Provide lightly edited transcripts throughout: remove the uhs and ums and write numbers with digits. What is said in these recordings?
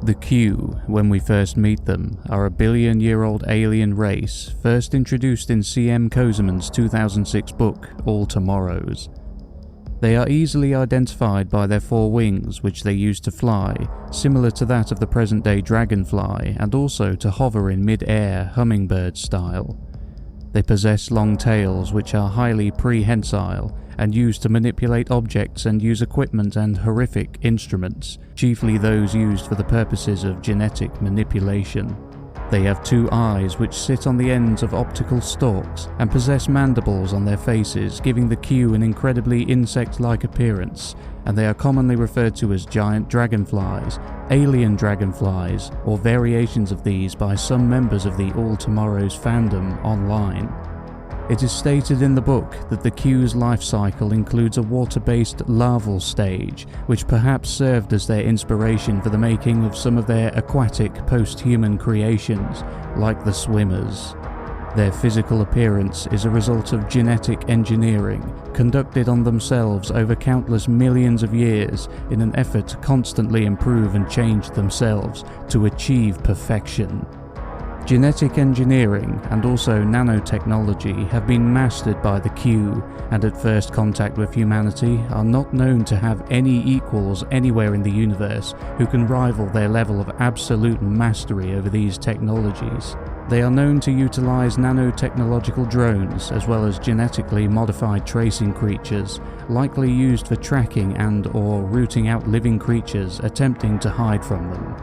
The Q, when we first meet them, are a billion-year-old alien race first introduced in C.M. Kosemen's 2006 book, All Tomorrows. They are easily identified by their four wings, which they use to fly, similar to that of the present-day dragonfly, and also to hover in mid-air hummingbird style. They possess long tails which are highly prehensile and used to manipulate objects and use equipment and horrific instruments, chiefly those used for the purposes of genetic manipulation. They have two eyes which sit on the ends of optical stalks and possess mandibles on their faces, giving the Q an incredibly insect-like appearance, and they are commonly referred to as giant dragonflies, alien dragonflies, or variations of these by some members of the All Tomorrows fandom online. It is stated in the book that the Q's life cycle includes a water-based larval stage, which perhaps served as their inspiration for the making of some of their aquatic post-human creations, like the swimmers. Their physical appearance is a result of genetic engineering, conducted on themselves over countless millions of years in an effort to constantly improve and change themselves to achieve perfection. Genetic engineering and also nanotechnology have been mastered by the Q, and at first contact with humanity are not known to have any equals anywhere in the universe who can rival their level of absolute mastery over these technologies. They are known to utilize nanotechnological drones as well as genetically modified tracing creatures, likely used for tracking and/or rooting out living creatures attempting to hide from them.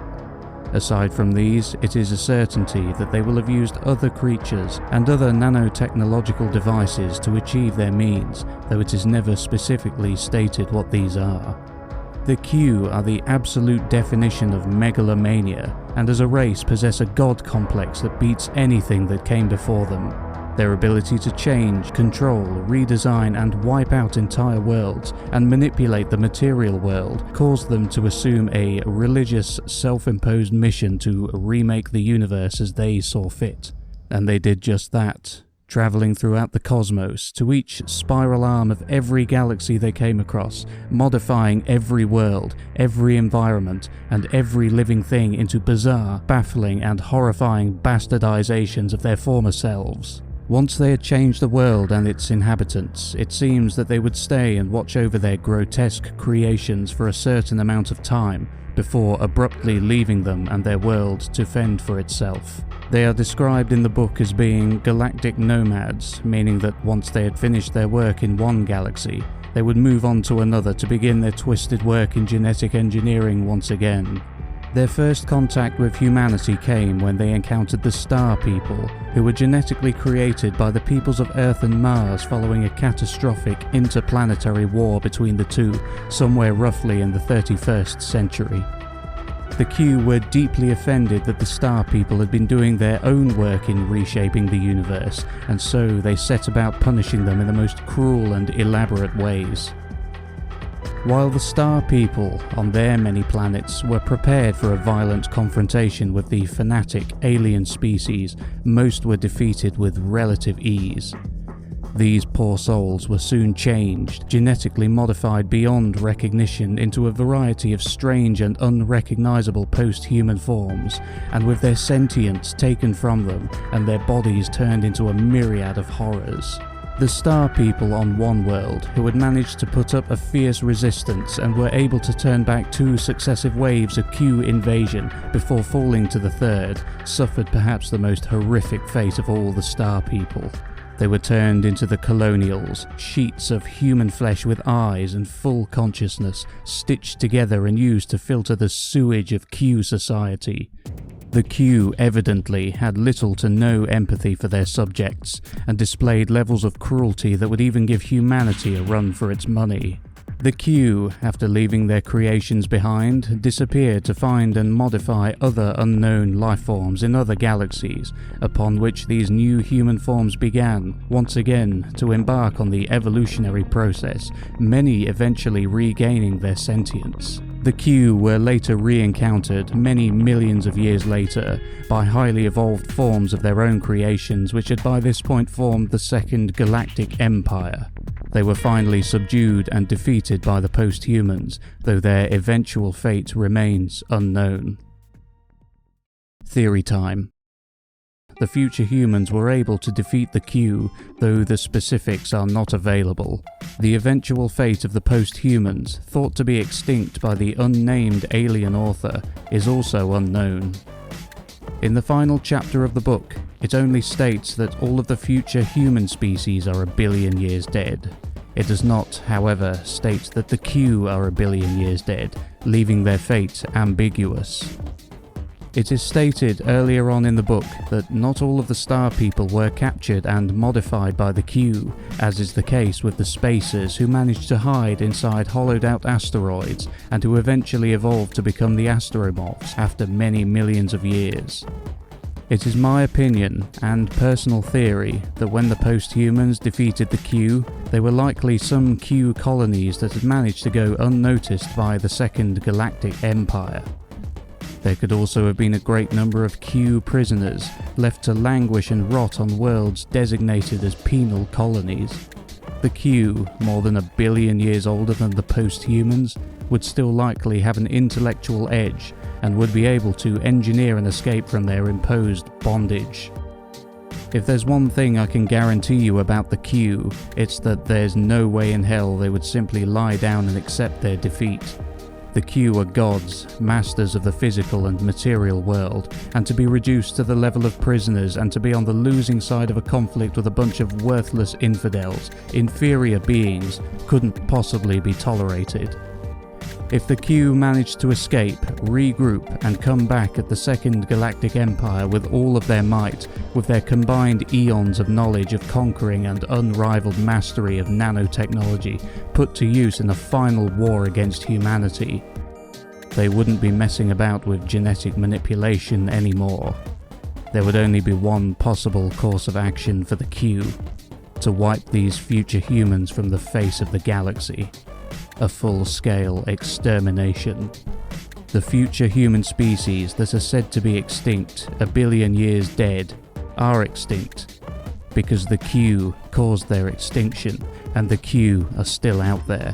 Aside from these, it is a certainty that they will have used other creatures and other nanotechnological devices to achieve their means, though it is never specifically stated what these are. The Q are the absolute definition of megalomania, and as a race possess a god complex that beats anything that came before them. Their ability to change, control, redesign and wipe out entire worlds and manipulate the material world caused them to assume a religious, self-imposed mission to remake the universe as they saw fit. And they did just that, traveling throughout the cosmos to each spiral arm of every galaxy they came across, modifying every world, every environment, and every living thing into bizarre, baffling and horrifying bastardizations of their former selves. Once they had changed the world and its inhabitants, it seems that they would stay and watch over their grotesque creations for a certain amount of time, before abruptly leaving them and their world to fend for itself. They are described in the book as being galactic nomads, meaning that once they had finished their work in one galaxy, they would move on to another to begin their twisted work in genetic engineering once again. Their first contact with humanity came when they encountered the Star People, who were genetically created by the peoples of Earth and Mars following a catastrophic interplanetary war between the two, somewhere roughly in the 31st century. The Q were deeply offended that the Star People had been doing their own work in reshaping the universe, and so they set about punishing them in the most cruel and elaborate ways. While the Star People, on their many planets, were prepared for a violent confrontation with the fanatic alien species, most were defeated with relative ease. These poor souls were soon changed, genetically modified beyond recognition into a variety of strange and unrecognizable post-human forms, and with their sentience taken from them and their bodies turned into a myriad of horrors. The Star People on one world, who had managed to put up a fierce resistance and were able to turn back two successive waves of Q invasion before falling to the third, suffered perhaps the most horrific fate of all the Star People. They were turned into the Colonials, sheets of human flesh with eyes and full consciousness, stitched together and used to filter the sewage of Q society. The Q evidently had little to no empathy for their subjects, and displayed levels of cruelty that would even give humanity a run for its money. The Q, after leaving their creations behind, disappeared to find and modify other unknown lifeforms in other galaxies, upon which these new human forms began, once again, to embark on the evolutionary process, many eventually regaining their sentience. The Q were later re-encountered many millions of years later by highly evolved forms of their own creations which had by this point formed the Second Galactic Empire. They were finally subdued and defeated by the post-humans, though their eventual fate remains unknown. Theory time. The future humans were able to defeat the Q, though the specifics are not available. The eventual fate of the post-humans, thought to be extinct by the unnamed alien author, is also unknown. In the final chapter of the book, it only states that all of the future human species are 1 billion years dead. It does not, however, state that the Q are 1 billion years dead, leaving their fate ambiguous. It is stated earlier on in the book that not all of the Star People were captured and modified by the Q, as is the case with the Spacers who managed to hide inside hollowed-out asteroids and who eventually evolved to become the Astromorphs after many millions of years. It is my opinion and personal theory that when the post-humans defeated the Q, they were likely some Q colonies that had managed to go unnoticed by the Second Galactic Empire. There could also have been a great number of Q prisoners left to languish and rot on worlds designated as penal colonies. The Q, more than 1 billion years older than the post-humans, would still likely have an intellectual edge and would be able to engineer an escape from their imposed bondage. If there's one thing I can guarantee you about the Q, it's that there's no way in hell they would simply lie down and accept their defeat. The Q are gods, masters of the physical and material world, and to be reduced to the level of prisoners and to be on the losing side of a conflict with a bunch of worthless infidels, inferior beings, couldn't possibly be tolerated. If the Q managed to escape, regroup, and come back at the Second Galactic Empire with all of their might, with their combined eons of knowledge of conquering and unrivaled mastery of nanotechnology put to use in a final war against humanity, they wouldn't be messing about with genetic manipulation anymore. There would only be one possible course of action for the Q: to wipe these future humans from the face of the galaxy. A full-scale extermination. The future human species that are said to be extinct, 1 billion years dead, are extinct because the Q caused their extinction, and the Q are still out there.